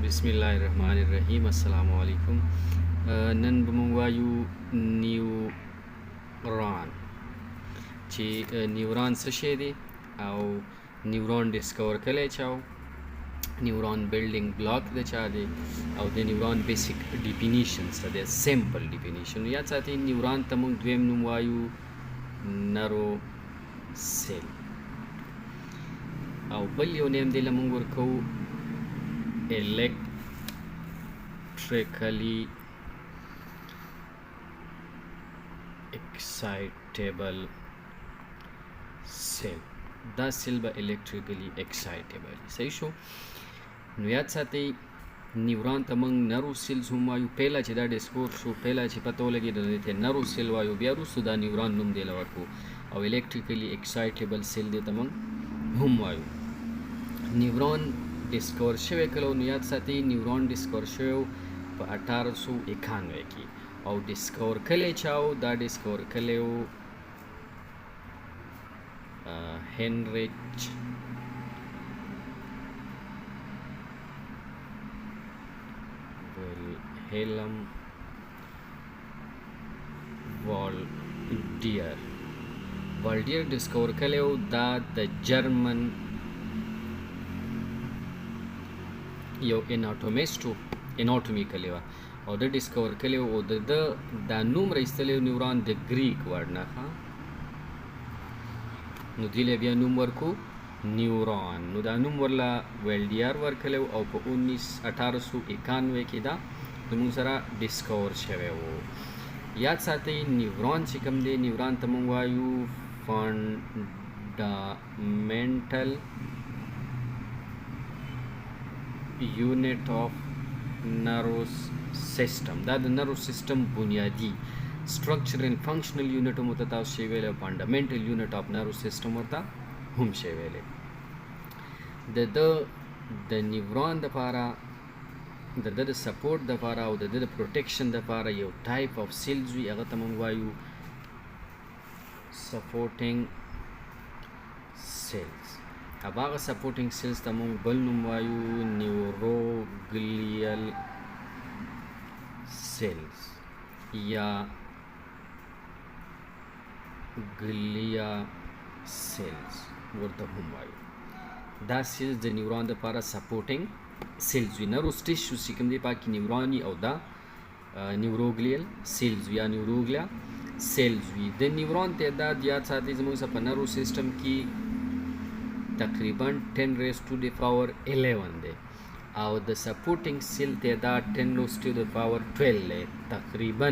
बिस्मिल्लाहिर्रहमानिर्रहीम अस्सलामु अलैकुम नन बमवायु न्यूरॉन چې نیورون څه شی دی او نیورون ډیسکور کله چاو نیورون بلډینګ بلاک د چا دی او د نیورون بیسیک ډیفینیشن څه دی سمپل ډیفینیشن یا ساتي نیورون ته موږ دویم نوم وایو نرو سیل او بل یو نیم دی لمونږ ورکو electrically excitable cell دا سیل به electrically excitable صحیح شو نو یاد ساتئ نیورون ته موږ نرو سیلز هم وایو پهله چې دا ډسکور شو پهله چې پته ولګي د دې ته نرو سیل وایو بیا وروسته دا نیورون نوم دی ورکو او electrically excitable cell دی ته موږ هم وایو نیورون ډسکور شوی کله نو یاد ساتئ نیورون ډسکور شوی په 1891 کې او ډسکور کله چاو دا ډسکور کله هنریچ ویلهلم والډیر ډسکور کله دا د جرمن یو اناټومي کلی وه او د ډسکور کلی او د دا نوم راایستلی نیورون د ګریک ورډ نه نو دی له بیا نوم ورکو نیورون نو دا نوم ورله ویلډیر ورکلی او په 1891 کې دا زموږ سره ډسکور شوی و یاد ساتئ نیورون چې کوم دی نیورون ته موږ وایو فنډامنټل unit of nervous system دا د نرو سیستم بنیادی structure and functional unit هم ورته تاسو شی ویلی fundamental unit of nervous system ورته هم شی ویلی د نیورون دپاره د د سپورټ دپاره او د د پروټیکشن دپاره یو ټایپ اف سیلز وي هغه ته موږ وایو سپورټینګ سیلز अब هغه سپورټینګ سیلز ته موږ بل نوم وایو نیوروګلیل سیلز یا ګلیا سیلز ورته هم وایو دا سیلز د نیورون دپاره سپورټینګ سیلز وي نروس ټیشو چې کوم دی پاکې نیورون وي او دا نیوروګلیل سیلز وي یا نیوروګلیا سیلز وي د نیورون تعداد یاد ساتئ زموږ په نرو سیسټم کې تقریبا 10 raised to the power 11 دی او د سپورټینګ سیل تعداد 10 raised to the power 12 دی تقریبا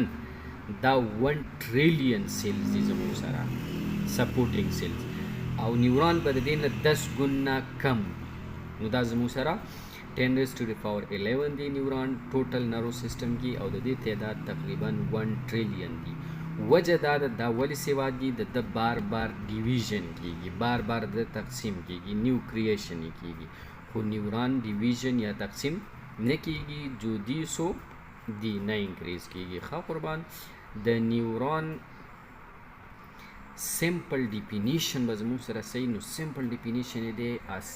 دا 1 trillion سیلز دي زموږ سره سپورټینګ سیلز او نیورون به د دې نه 10 ګنا کم نو دا زموږ سره 10 raised to the power 11 دی نیورون ټوټل نرو سیستم کې او د دې تعداد تقریبا 1 trillion دی وجه دا دا ولی سیوا دی د بار بار ډیویژن کیږي بار بار د تقسیم کیږي نیو کریشن کیږي خو نیورون ډیویژن یا تقسیم نه کیږي جو دی سو دی نه انکریز کیږي خو قربان د نیورون سمپل ډیفینیشن به زموږ سره صحیح نو سمپل ډیفینیشن دی as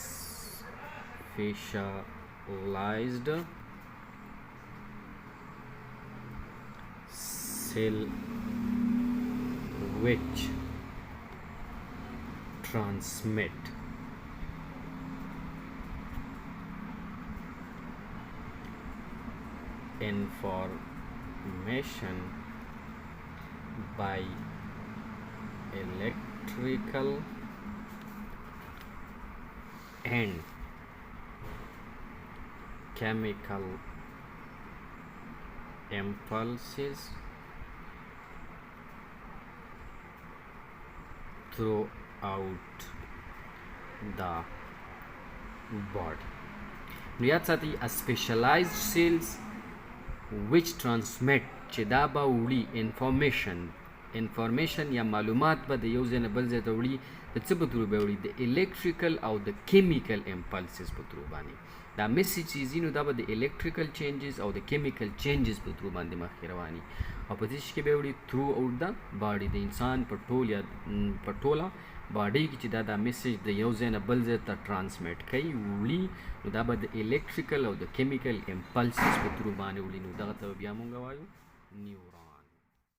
specialized cell which transmit information by electrical and chemical impulses throughout the body. یاد ساتئ specialized cells which transmit چې دا به وړي انفارمیشن یا معلومات به د یو ځای نه بل ځای ته وړي د څه په ترو به وړي د الیکټریکل او د کیمیکل امپلسز په ترو باندې دا میسیج چې ځي نو دا به د الیکټریکل چینجز او د کیمیکل چینجز په ترو باندې مخکې رواني او په دې کې به وړي تھرو اوټ د باډي د انسان په ټول یا په ټوله باډي کې چې دا میسیج د یو ځای نه بل ځای ته ټرانسمیټ کوي وړي، نو دا به د الکتریکل او د کیمیکل امپلسز په تھرو باندې وړي، نو دغه ته بیا مونږ وایو نیورون.